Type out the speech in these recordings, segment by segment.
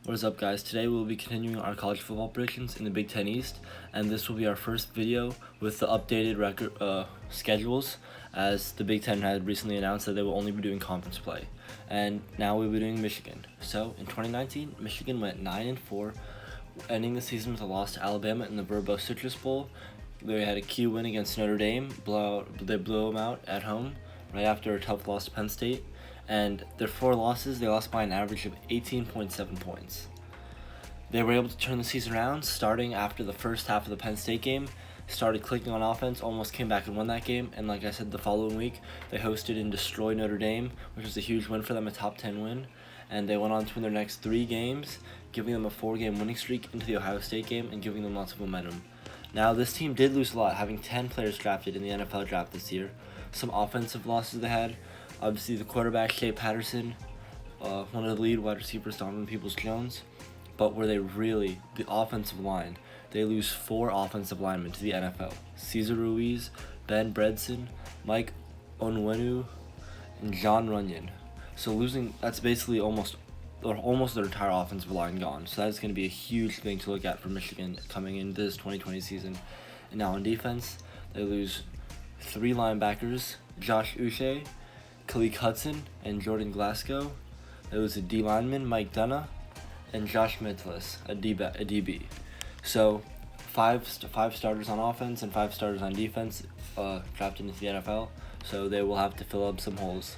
What is up, guys? Today we'll be continuing our college football predictions in the Big Ten East, and this will be our first video with the updated record schedules, as the Big Ten had recently announced that they will only be doing conference play, and now we'll be doing Michigan. So in 2019, Michigan went 9-4, ending the season with a loss to Alabama in the Verbo Citrus Bowl. They had a key win against Notre Dame. They blew them out at home right after a tough loss to Penn State. And their 4 losses, they lost by an average of 18.7 points. They were able to turn the season around, starting after the first half of the Penn State game, started clicking on offense, almost came back and won that game, and like I said, the following week, they hosted and destroyed Notre Dame, which was a huge win for them, a top 10 win, and they went on to win their next 3 games, giving them a 4-game winning streak into the Ohio State game and giving them lots of momentum. Now, this team did lose a lot, having 10 players drafted in the NFL draft this year. Some offensive losses they had. Obviously, the quarterback, Shea Patterson, one of the lead wide receivers, Donovan Peoples-Jones. But were they really, the offensive line, they lose 4 offensive linemen to the NFL. Cesar Ruiz, Ben Bredson, Mike Onwenu, and John Runyon. So losing, that's basically almost their entire offensive line gone. So that's going to be a huge thing to look at for Michigan coming into this 2020 season. And now on defense, they lose 3 linebackers, Josh Uche, Khalid Hudson, and Jordan Glasgow. There was a D lineman, Mike Dunna, and Josh Mitlis, a DB. So 5 starters on offense and 5 starters on defense drafted into the NFL. So they will have to fill up some holes.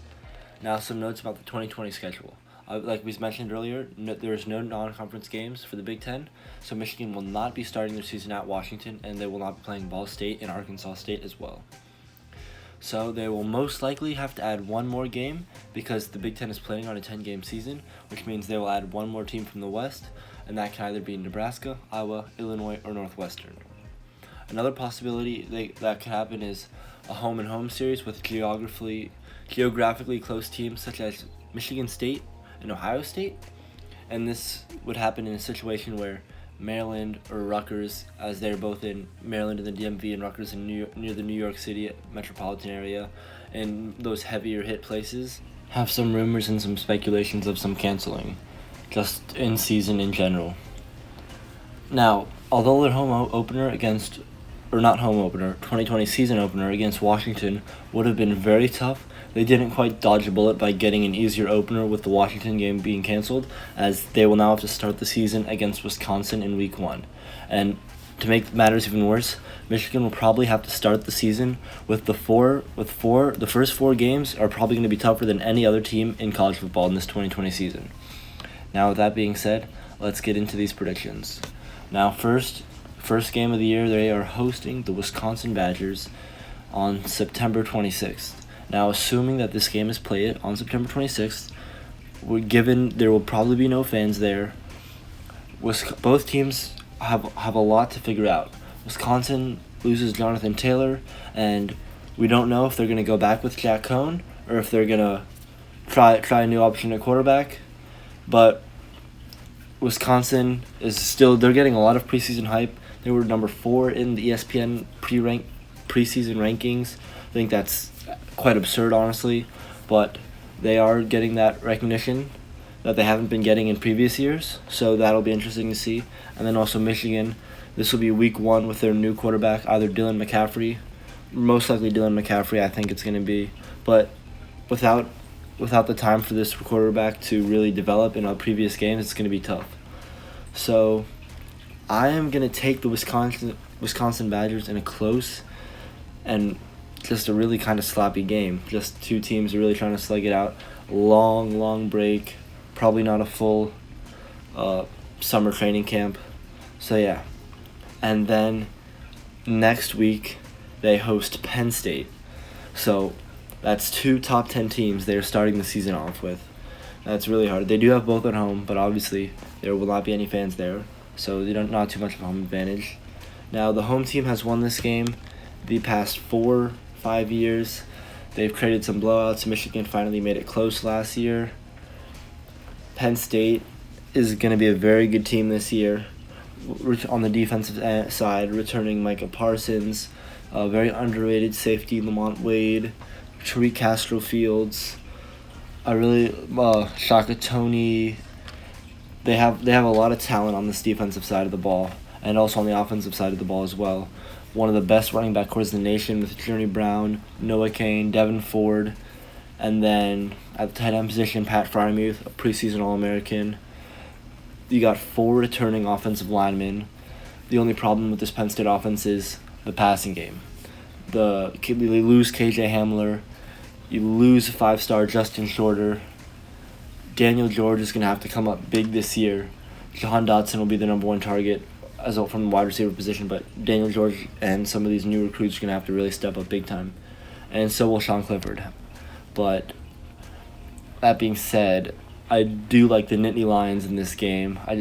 Now some notes about the 2020 schedule. Like we mentioned earlier, there's no non-conference games for the Big Ten, so Michigan will not be starting their season at Washington, and they will not be playing Ball State and Arkansas State as well. So they will most likely have to add 1 more game because the Big Ten is planning on a 10-game season, which means they will add 1 more team from the West, and that can either be Nebraska, Iowa, Illinois, or Northwestern. Another possibility that could happen is a home-and-home series with geographically close teams such as Michigan State and Ohio State, and this would happen in a situation where Maryland or Rutgers, as they're both in Maryland and the DMV, and Rutgers in near the New York City metropolitan area, and those heavier hit places, have some rumors and some speculations of some canceling, just in season in general. Now, although their home opener 2020 season opener against Washington would have been very tough, they didn't quite dodge a bullet by getting an easier opener with the Washington game being canceled, as they will now have to start the season against Wisconsin in week 1. And to make matters even worse, Michigan will probably have to start the season with the first 4 games are probably going to be tougher than any other team in college football in this 2020 season. Now, with that being said, let's get into these predictions. Now, first game of the year, they are hosting the Wisconsin Badgers on September 26th. Now, assuming that this game is played on September 26th, given there will probably be no fans there, both teams have a lot to figure out. Wisconsin loses Jonathan Taylor, and we don't know if they're going to go back with Jack Cohn or if they're going to try a new option at quarterback. But Wisconsin they're getting a lot of preseason hype. They were number 4 in the ESPN preseason rankings. I think that's quite absurd, honestly, but they are getting that recognition that they haven't been getting in previous years, so that'll be interesting to see. And then also Michigan, this will be week 1 with their new quarterback, either Dylan McCaffrey, most likely Dylan McCaffrey, I think it's going to be, but without the time for this quarterback to really develop in our previous games, it's going to be tough. So I am going to take the Wisconsin Badgers in a close and just a really kind of sloppy game. Just 2 teams are really trying to slug it out. Long break. Probably not a full summer training camp. So yeah. And then next week, they host Penn State. So that's 2 top 10 teams they're starting the season off with. That's really hard. They do have both at home, but obviously there will not be any fans there. So they don't not too much of a home advantage. Now, the home team has won this game the past 4-5 years. They've created some blowouts. Michigan finally made it close last year. Penn State is going to be a very good team this year. On the defensive side, returning Micah Parsons, a very underrated safety, Lamont Wade, Tariq Castro Fields, Shaka Toney, they have a lot of talent on this defensive side of the ball, and also on the offensive side of the ball as well. One of the best running back cores in the nation with Journey Brown, Noah Kane, Devin Ford, and then at the tight end position, Pat Frymuth, a preseason All-American. You got 4 returning offensive linemen. The only problem with this Penn State offense is the passing game. They lose KJ Hamler. You lose 5-star Justin Shorter. Daniel George is going to have to come up big this year. Jahan Dotson will be the number 1 target as well from the wide receiver position, but Daniel George and some of these new recruits are going to have to really step up big time. And so will Sean Clifford. But that being said, I do like the Nittany Lions in this game. I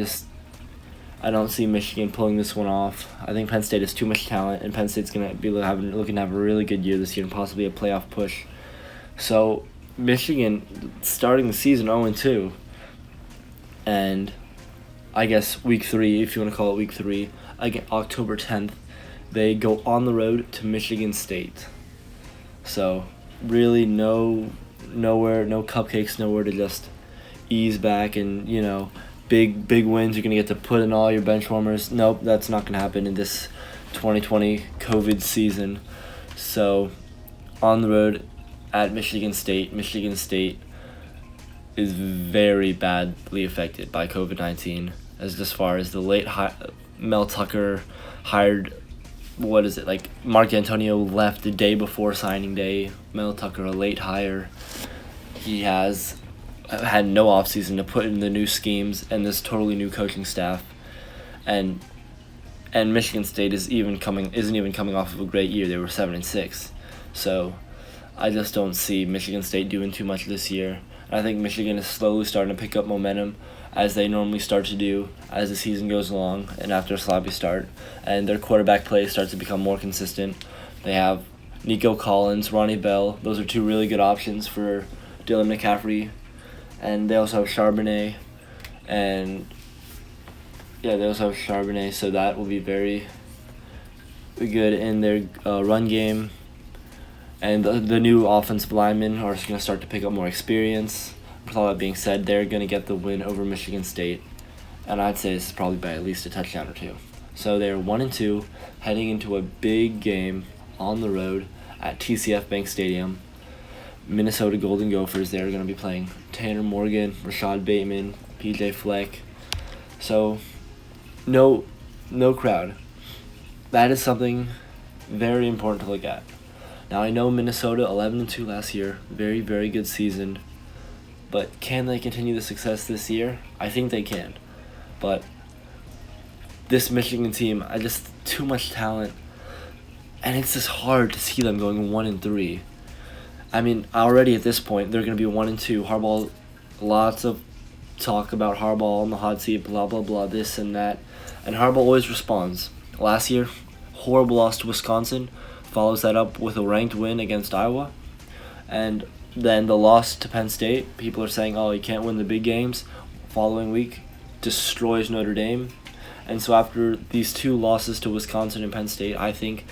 don't see Michigan pulling this one off. I think Penn State has too much talent, and Penn State's going to be looking to have a really good year this year and possibly a playoff push. So Michigan starting the season 0-2, and I guess week 3, if you want to call it week 3, October 10th, they go on the road to Michigan State. So really no cupcakes, nowhere to just ease back and, big wins. You're going to get to put in all your bench warmers. Nope, that's not going to happen in this 2020 COVID season. So on the road at Michigan State is very badly affected by COVID-19, as far as the late Mel Tucker hired, Mark Antonio left the day before signing day. Mel Tucker, a late hire. He has had no offseason to put in the new schemes and this totally new coaching staff, and Michigan State isn't even coming off of a great year. They were 7-6, so I just don't see Michigan State doing too much this year. I think Michigan is slowly starting to pick up momentum, as they normally start to do as the season goes along and after a sloppy start, and their quarterback play starts to become more consistent. They have Nico Collins, Ronnie Bell. Those are 2 really good options for Dylan McCaffrey. And they also have Charbonnet, so that will be very good in their run game. And the new offensive linemen are going to start to pick up more experience. With all that being said, they're going to get the win over Michigan State, and I'd say this is probably by at least a touchdown or 2. So they're 1-2, heading into a big game on the road at TCF Bank Stadium. Minnesota Golden Gophers, they're going to be playing Tanner Morgan, Rashad Bateman, PJ Fleck. So, no crowd. That is something very important to look at. Now, I know Minnesota 11-2 last year, very, very good season. But can they continue the success this year? I think they can. But this Michigan team, too much talent. And it's just hard to see them going 1-3. I mean, already at this point, they're going to be 1-2. Harbaugh, lots of talk about Harbaugh on the hot seat, blah, blah, blah, this and that. And Harbaugh always responds. Last year, horrible loss to Wisconsin, follows that up with a ranked win against Iowa. And then the loss to Penn State, people are saying, oh, you can't win the big games. Following week, destroys Notre Dame. And so after these 2 losses to Wisconsin and Penn State, I think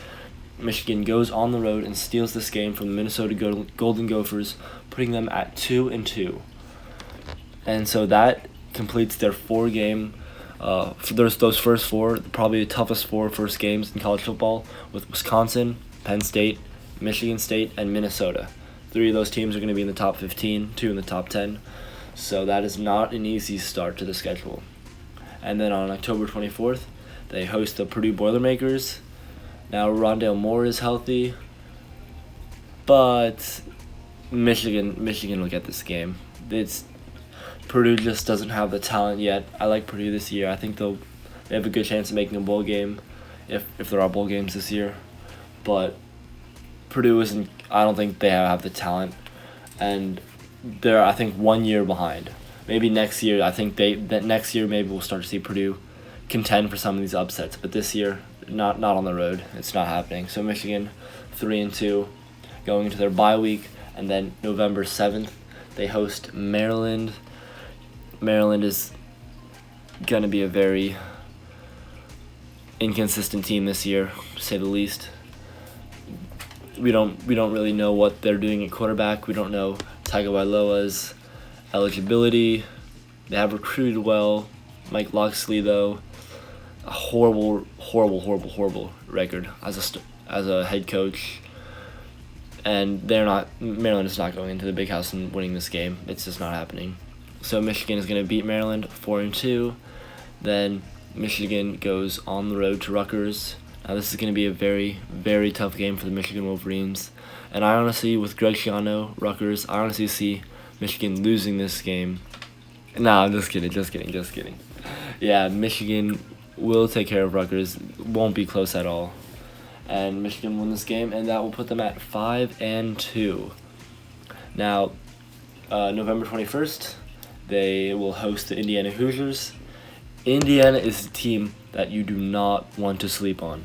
Michigan goes on the road and steals this game from the Minnesota Golden Gophers, putting them at 2-2. And so that completes their 4-game. For those first 4, probably the toughest 4 first games in college football, with Wisconsin, Penn State, Michigan State, and Minnesota. 3 of those teams are going to be in the top 15, 2 in the top 10. So that is not an easy start to the schedule. And then on October 24th, they host the Purdue Boilermakers. Now Rondale Moore is healthy, but Michigan will get this game. Purdue just doesn't have the talent yet. I like Purdue this year. I think they have a good chance of making a bowl game, if there are bowl games this year. But Purdue isn't. I don't think they have the talent, and they're, I think, 1 year behind. Maybe next year. I think next year maybe we'll start to see Purdue contend for some of these upsets. But this year, not on the road. It's not happening. So Michigan, 3-2, going into their bye week, and then November 7th they host Maryland. Maryland is gonna be a very inconsistent team this year, to say the least. We don't really know what they're doing at quarterback. We don't know Tagovailoa's eligibility. They have recruited well, Mike Locksley, though, a horrible record as a head coach. And Maryland is not going into the Big House and winning this game. It's just not happening. So Michigan is going to beat Maryland 4-2. Then Michigan goes on the road to Rutgers. Now this is going to be a very, very tough game for the Michigan Wolverines. And I honestly, with Greg Schiano, Rutgers, I honestly see Michigan losing this game. Nah, I'm just kidding. Yeah, Michigan will take care of Rutgers. Won't be close at all. And Michigan won this game, and that will put them at 5-2. Now, November 21st, they will host the Indiana Hoosiers. Indiana is a team that you do not want to sleep on.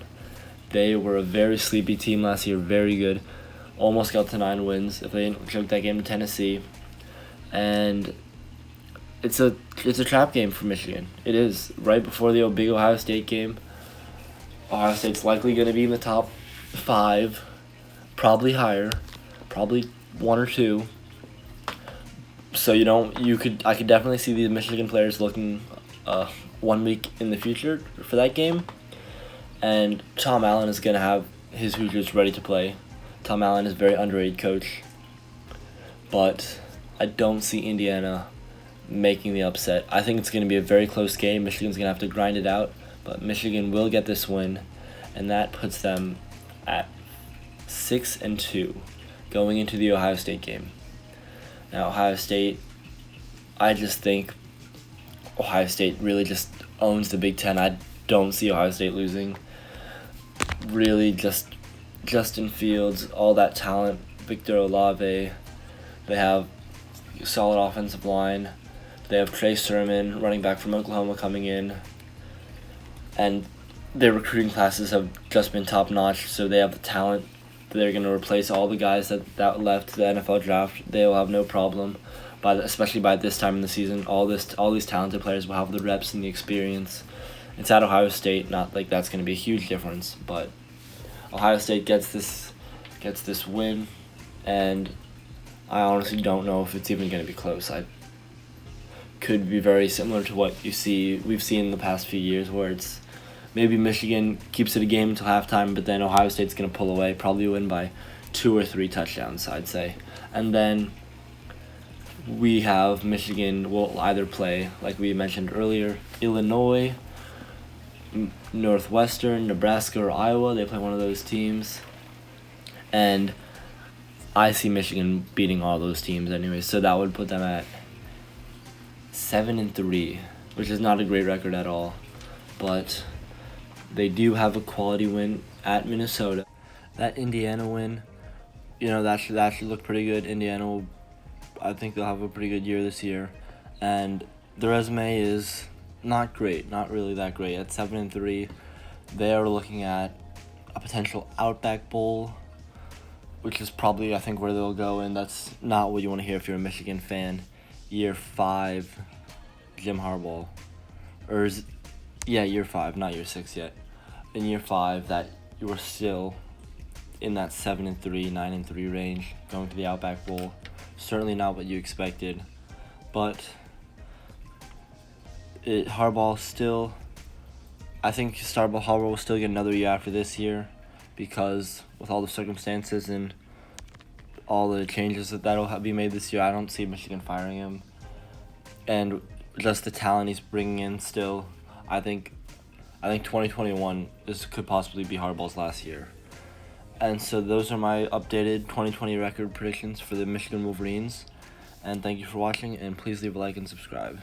They were a very sleepy team last year, very good. Almost got to 9 wins if they didn't choke that game to Tennessee. And it's a trap game for Michigan. It is. Right before the big Ohio State game, Ohio State's likely going to be in the top 5, probably higher, probably 1 or 2. So I could definitely see these Michigan players looking 1 week in the future for that game. And Tom Allen is going to have his Hoosiers ready to play. Tom Allen is a very underrated coach. But I don't see Indiana making the upset. I think it's going to be a very close game. Michigan's going to have to grind it out. But Michigan will get this win, and that puts them at 6-2 going into the Ohio State game. Now, Ohio State, I just think Ohio State really just owns the Big Ten. I don't see Ohio State losing. Really, just Justin Fields, all that talent, Victor Olave. They have a solid offensive line. They have Trey Sermon, running back from Oklahoma, coming in. And their recruiting classes have just been top-notch, so they have the talent. They're going to replace all the guys that left the NFL draft. They will have no problem, especially by this time in the season. All these talented players will have the reps and the experience. It's at Ohio State, not like that's going to be a huge difference, but Ohio State gets this win, and I honestly don't know if it's even going to be close. I could be very similar to what we've seen in the past few years, where it's maybe Michigan keeps it a game until halftime, but then Ohio State's going to pull away, probably win by 2 or 3 touchdowns, I'd say. And then we have Michigan will either play, like we mentioned earlier, Illinois, Northwestern, Nebraska, or Iowa. They play one of those teams. And I see Michigan beating all those teams anyway, so that would put them at 7-3, which is not a great record at all. But they do have a quality win at Minnesota. That Indiana win, that should look pretty good. Indiana I think they'll have a pretty good year this year. And the resume is not great, not really that great. At 7-3, they are looking at a potential Outback Bowl, which is probably, I think, where they'll go, and that's not what you want to hear if you're a Michigan fan. Year 5, Jim Harbaugh. Year 5, not year 6 yet. In year 5, that you were still in that 7-3, 9-3 range, going to the Outback Bowl. Certainly not what you expected, but Harbaugh still, I think Harbaugh will still get another year after this year, because with all the circumstances and all the changes that'll be made this year, I don't see Michigan firing him. And just the talent he's bringing in still, I think 2021 could possibly be Harbaugh's last year. And so those are my updated 2020 record predictions for the Michigan Wolverines. And thank you for watching, and please leave a like and subscribe.